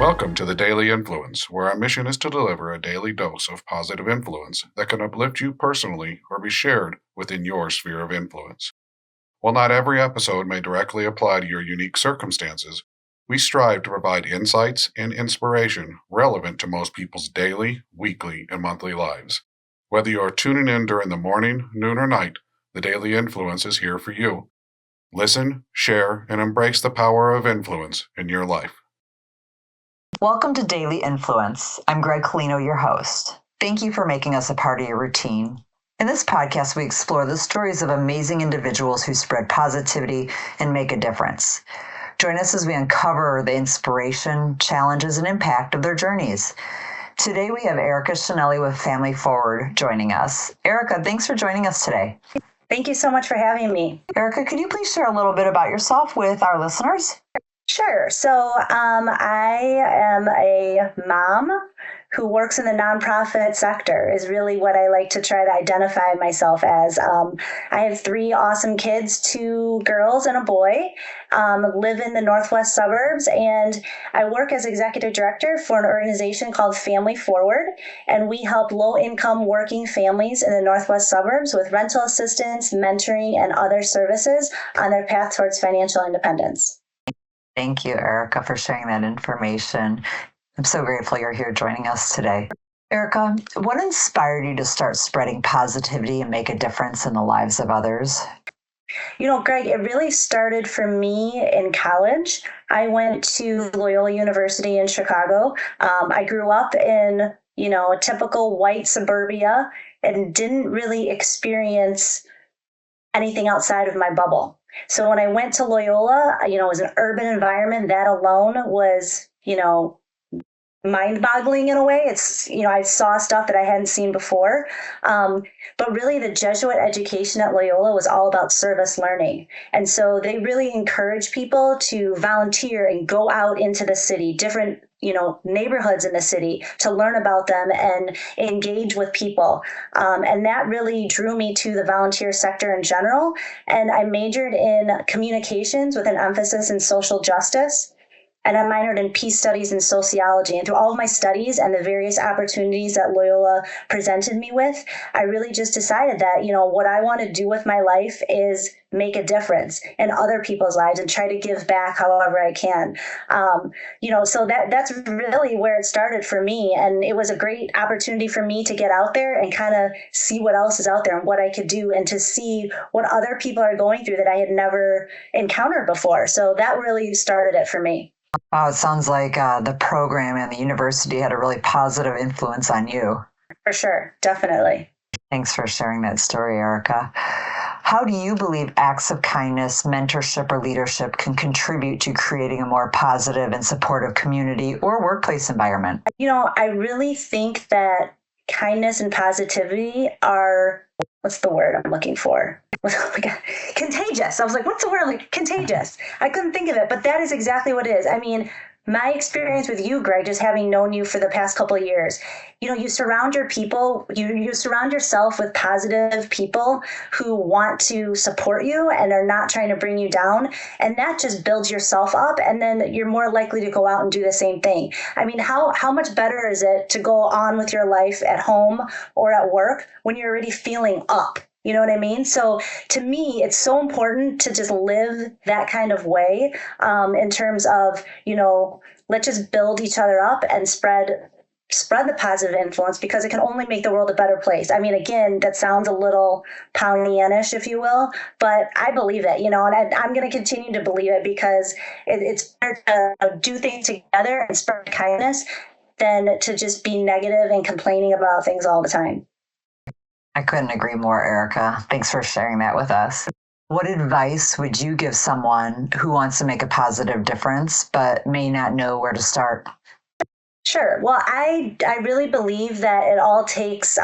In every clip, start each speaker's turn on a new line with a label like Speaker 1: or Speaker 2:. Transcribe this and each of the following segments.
Speaker 1: Welcome to the Daily Influence, where our mission is to deliver a daily dose of positive influence that can uplift you personally or be shared within your sphere of influence. While not every episode may directly apply to your unique circumstances, we strive to provide insights and inspiration relevant to most people's daily, weekly, and monthly lives. Whether you are tuning in during the morning, noon, or night, the Daily Influence is here for you. Listen, share, and embrace the power of influence in your life.
Speaker 2: Welcome to Daily Influence. I'm Gregg-Brooke Koleno, your host. Thank you for making us a part of your routine. In this podcast, we explore the stories of amazing individuals who spread positivity and make a difference. Join us as we uncover the inspiration, challenges, and impact of their journeys. Today, we have Erica Chianelli with Family Forward joining us. Erica, thanks for joining us today.
Speaker 3: Thank you so much for having me.
Speaker 2: Erica, could you please share a little bit about yourself with our listeners?
Speaker 3: Sure. So I am a mom who works in the nonprofit sector is really what I like to try to identify myself as. I have 3 awesome kids, 2 girls and a boy, live in the Northwest Suburbs, and I work as executive director for an organization called Family Forward, and we help low-income working families in the Northwest Suburbs with rental assistance, mentoring, and other services on their path towards financial independence.
Speaker 2: Thank you, Erica, for sharing that information. I'm so grateful you're here joining us today. Erica, what inspired you to start spreading positivity and make a difference in the lives of others?
Speaker 3: You know, Greg, it really started for me in college. I went to Loyola University in Chicago. I grew up in, a typical white suburbia and didn't really experience anything outside of my bubble. So when I went to Loyola, it was an urban environment. That alone was, mind-boggling in a way. It's, I saw stuff that I hadn't seen before. But really the Jesuit education at Loyola was all about service learning. And so they really encourage people to volunteer and go out into the city, different neighborhoods in the city, to learn about them and engage with people. And that really drew me to the volunteer sector in general. And I majored in communications with an emphasis in social justice. And I minored in peace studies and sociology. And through all of my studies and the various opportunities that Loyola presented me with, I really just decided that, what I want to do with my life is make a difference in other people's lives and try to give back however I can. So that's really where it started for me. And it was a great opportunity for me to get out there and kind of see what else is out there and what I could do and to see what other people are going through that I had never encountered before. So that really started it for me.
Speaker 2: Wow, it sounds like the program and the university had a really positive influence on you.
Speaker 3: For sure, definitely.
Speaker 2: Thanks for sharing that story, Erica. How do you believe acts of kindness, mentorship, or leadership can contribute to creating a more positive and supportive community or workplace environment?
Speaker 3: I really think that kindness and positivity are, what's the word I'm looking for? Oh my God, contagious. I was like, what's the word? Like, contagious. I couldn't think of it, but that is exactly what it is. I mean, my experience with you, Greg, just having known you for the past couple of years, you surround your people, you surround yourself with positive people who want to support you and are not trying to bring you down. And that just builds yourself up. And then you're more likely to go out and do the same thing. I mean, how much better is it to go on with your life at home or at work when you're already feeling up? You know what I mean? So to me, it's so important to just live that kind of way in terms of, let's just build each other up and spread the positive influence, because it can only make the world a better place. I mean, again, that sounds a little Pollyannish, if you will, but I believe it, and I'm going to continue to believe it because it's better to do things together and spread kindness than to just be negative and complaining about things all the time.
Speaker 2: I couldn't agree more, Erica. Thanks for sharing that with us. What advice would you give someone who wants to make a positive difference but may not know where to start?
Speaker 3: Sure. Well, I really believe that it all takes,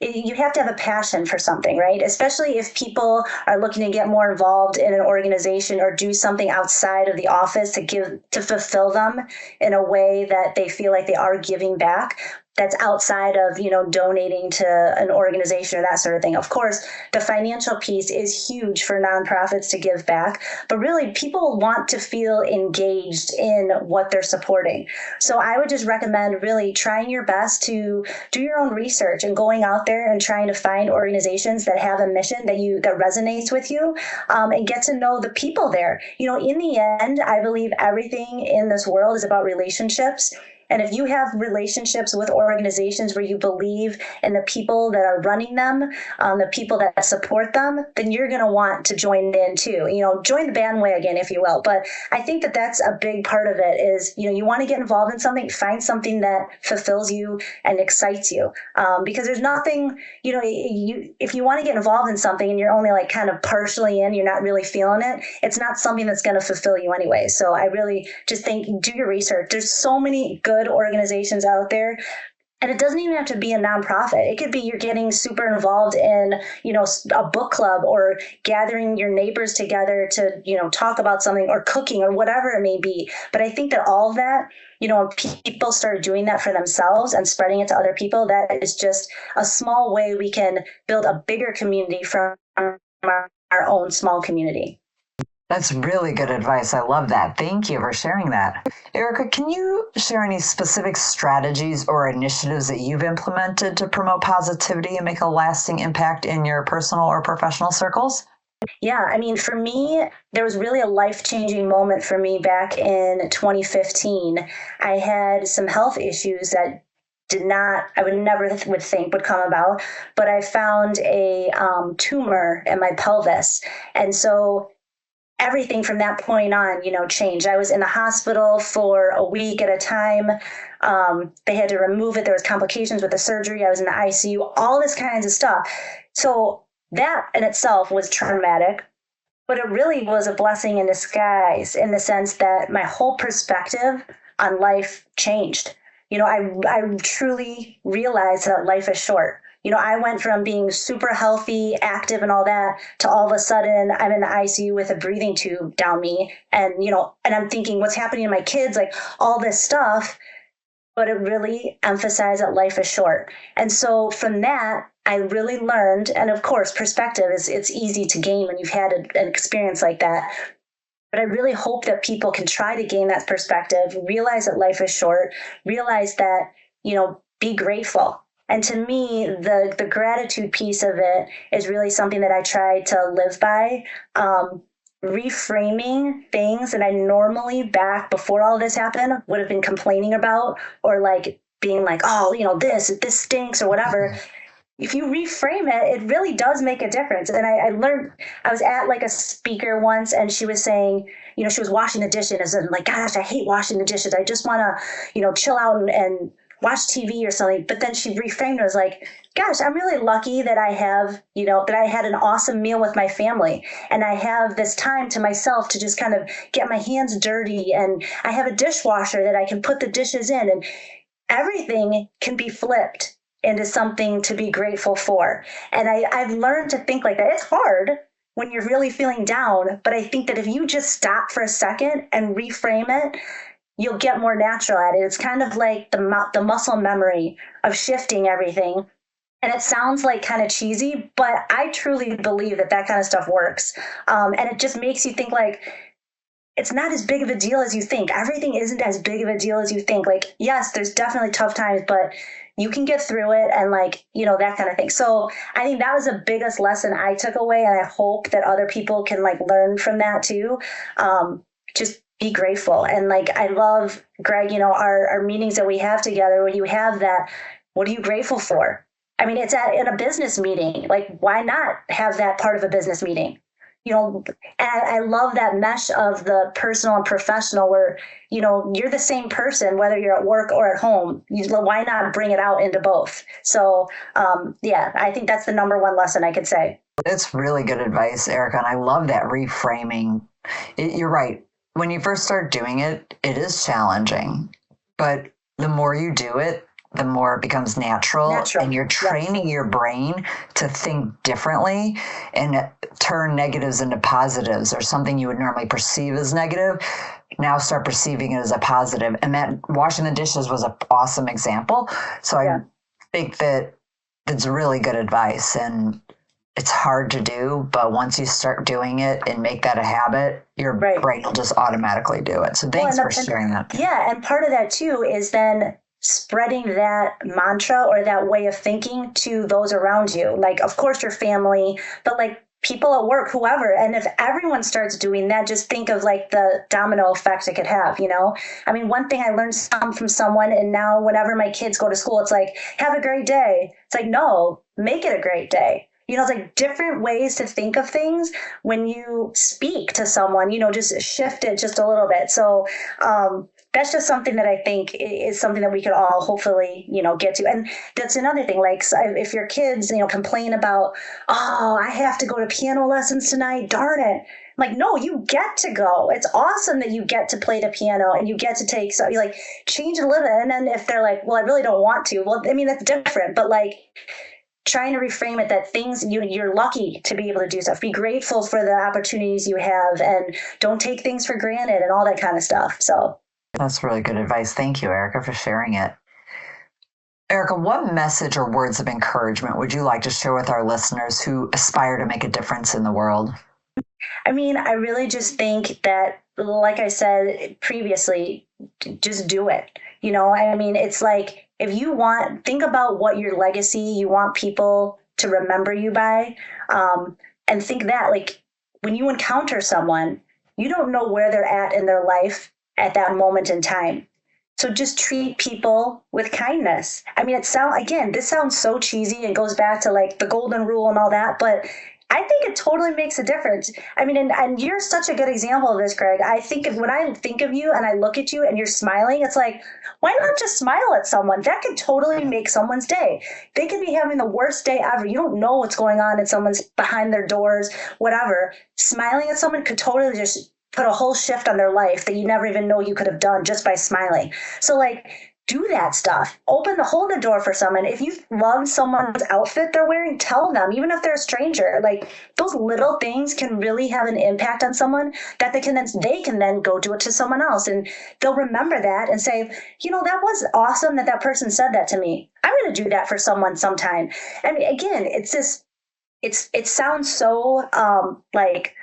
Speaker 3: you have to have a passion for something, right? Especially if people are looking to get more involved in an organization or do something outside of the office to fulfill them in a way that they feel like they are giving back. that's outside of, donating to an organization or that sort of thing. Of course, the financial piece is huge for nonprofits to give back, but really people want to feel engaged in what they're supporting. So I would just recommend really trying your best to do your own research and going out there and trying to find organizations that have a mission that resonates with you, and get to know the people there. In the end, I believe everything in this world is about relationships. And if you have relationships with organizations where you believe in the people that are running them, the people that support them, then you're going to want to join in too. Join the bandwagon, if you will. But I think that that's a big part of it is, you want to get involved in something, find something that fulfills you and excites you. Because there's nothing, if you want to get involved in something and you're only like kind of partially in, you're not really feeling it, it's not something that's going to fulfill you anyway. So I really just think, do your research. There's so many good organizations out there. And it doesn't even have to be a nonprofit. It could be you're getting super involved in, a book club or gathering your neighbors together to, talk about something or cooking or whatever it may be. But I think that all of that, when people start doing that for themselves and spreading it to other people, that is just a small way we can build a bigger community from our own small community.
Speaker 2: That's really good advice. I love that. Thank you for sharing that. Erica, can you share any specific strategies or initiatives that you've implemented to promote positivity and make a lasting impact in your personal or professional circles?
Speaker 3: Yeah, for me, there was really a life-changing moment for me back in 2015. I had some health issues that I would never think would come about, but I found a tumor in my pelvis. And so everything from that point on, changed. I was in the hospital for a week at a time. They had to remove it. There was complications with the surgery. I was in the ICU, all this kinds of stuff. So that in itself was traumatic, but it really was a blessing in disguise in the sense that my whole perspective on life changed. I truly realized that life is short. I went from being super healthy, active and all that to all of a sudden I'm in the ICU with a breathing tube down me. And, and I'm thinking what's happening to my kids, like all this stuff, but it really emphasized that life is short. And so from that, I really learned, and of course, perspective it's easy to gain when you've had an experience like that. But I really hope that people can try to gain that perspective, realize that life is short, realize that, be grateful. And to me, the gratitude piece of it is really something that I try to live by. Reframing things that I normally back before all this happened would have been complaining about or like being like, oh, this stinks or whatever. If you reframe it, it really does make a difference. And I learned, I was at like a speaker once and she was saying, she was washing the dishes and like, gosh, I hate washing the dishes. I just want to, chill out and watch TV or something. But then she reframed it as like, gosh, I'm really lucky that I have, that I had an awesome meal with my family and I have this time to myself to just kind of get my hands dirty. And I have a dishwasher that I can put the dishes in and everything can be flipped into something to be grateful for. And I've learned to think like that. It's hard when you're really feeling down, but I think that if you just stop for a second and reframe it, you'll get more natural at it. It's kind of like the muscle memory of shifting everything. And it sounds like kind of cheesy, but I truly believe that kind of stuff works. And it just makes you think like, it's not as big of a deal as you think. Everything isn't as big of a deal as you think. Like, yes, there's definitely tough times, but you can get through it and like, that kind of thing. So I think that was the biggest lesson I took away. And I hope that other people can like learn from that too. Just be grateful. And like, I love, Greg, our meetings that we have together, when you have that, what are you grateful for? I mean, it's in a business meeting. Like, why not have that part of a business meeting? And I love that mesh of the personal and professional where, you're the same person, whether you're at work or at home. Why not bring it out into both? So, I think that's the number one lesson I could say.
Speaker 2: It's really good advice, Erica. And I love that reframing. You're right. When you first start doing it, it is challenging. But the more you do it, the more it becomes natural. And you're training your brain to think differently and turn negatives into positives or something you would normally perceive as negative. now start perceiving it as a positive. And that washing the dishes was an awesome example. So I think that it's really good advice, and it's hard to do, but once you start doing it and make that a habit, your brain will just automatically do it. So thanks for sharing that.
Speaker 3: Yeah. And part of that too is then spreading that mantra or that way of thinking to those around you. Like, of course, your family, but like people at work, whoever. And if everyone starts doing that, just think of like the domino effect it could have, you know? I mean, one thing I learned from someone, and now whenever my kids go to school, it's like, have a great day. It's like, no, make it a great day. You know, it's like different ways to think of things when you speak to someone, you know, just shift it just a little bit. So that's just something that I think is something that we could all hopefully, you know, get to. And that's another thing, like if your kids, you know, complain about, oh, I have to go to piano lessons tonight, darn it. I'm like, no, you get to go. It's awesome that you get to play the piano and you get to take, so you like change it a little bit. And then if they're like, well, I really don't want to. Well, I mean, that's different. But like, trying to reframe it that things you're lucky to be able to do stuff. Be grateful for the opportunities you have, and don't take things for granted and all that kind of stuff. So
Speaker 2: that's really good advice. Thank you, Erica, for sharing it. Erica, what message or words of encouragement would you like to share with our listeners who aspire to make a difference in the world?
Speaker 3: I mean, I really just think that, like I said previously, just do it. You know, I mean, it's like, if you think about what your legacy you want people to remember you by, and think that, like, when you encounter someone, you don't know where they're at in their life at that moment in time. So just treat people with kindness. I mean, this sounds so cheesy and goes back to like the golden rule and all that, but I think it totally makes a difference. I mean, and you're such a good example of this, Greg. I think when I think of you and I look at you and you're smiling, it's like, why not just smile at someone? That could totally make someone's day. They could be having the worst day ever. You don't know what's going on in someone's behind their doors, whatever. Smiling at someone could totally just put a whole shift on their life that you never even know you could have done just by smiling. So like, do that stuff. Hold the door for someone. If you love someone's outfit they're wearing, tell them, even if they're a stranger. Like, those little things can really have an impact on someone that they can then go do it to someone else. And they'll remember that and say, you know, that was awesome that person said that to me. I'm going to do that for someone sometime. I mean, again, it sounds so, like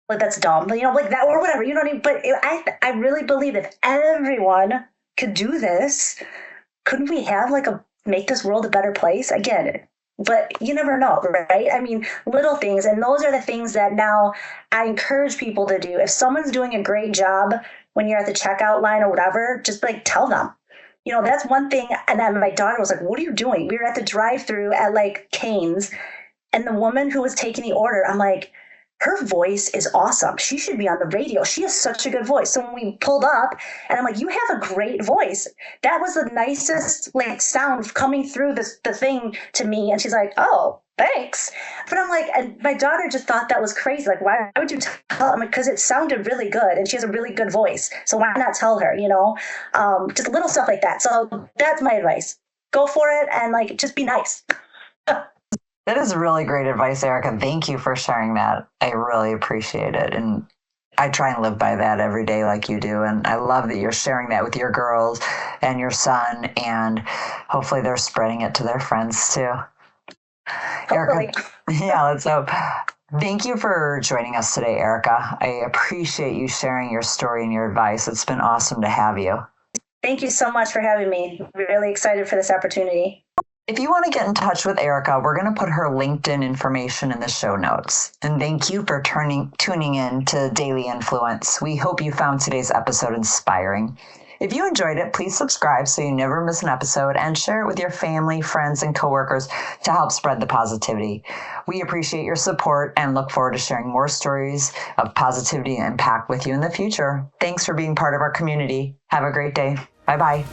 Speaker 3: that's dumb, you know, like that or whatever, you know what I mean? But I really believe if everyone could do this, couldn't we have make this world a better place? Again, but you never know, right? I mean, little things. And those are the things that now I encourage people to do. If someone's doing a great job when you're at the checkout line or whatever, just like tell them. You know, that's one thing. And then my daughter was like, what are you doing? We were at the drive-through at like Cane's, and the woman who was taking the order, I'm like, her voice is awesome. She should be on the radio. She has such a good voice. So when we pulled up, and I'm like, you have a great voice. That was the nicest sound coming through the thing to me. And she's like, oh, thanks. But I'm like, and my daughter just thought that was crazy. Like, why would you tell? I'm like, because it sounded really good and she has a really good voice. So why not tell her, you know? Just little stuff like that. So that's my advice. Go for it and just be nice.
Speaker 2: That is really great advice, Erica. Thank you for sharing that. I really appreciate it. And I try and live by that every day like you do. And I love that you're sharing that with your girls and your son. And hopefully they're spreading it to their friends too.
Speaker 3: Hopefully.
Speaker 2: Erica, yeah, let's hope. Thank you for joining us today, Erica. I appreciate you sharing your story and your advice. It's been awesome to have you.
Speaker 3: Thank you so much for having me. Really excited for this opportunity.
Speaker 2: If you want to get in touch with Erica, we're going to put her LinkedIn information in the show notes. And thank you for tuning in to Daily Influence. We hope you found today's episode inspiring. If you enjoyed it, please subscribe so you never miss an episode, and share it with your family, friends, and coworkers to help spread the positivity. We appreciate your support and look forward to sharing more stories of positivity and impact with you in the future. Thanks for being part of our community. Have a great day. Bye-bye.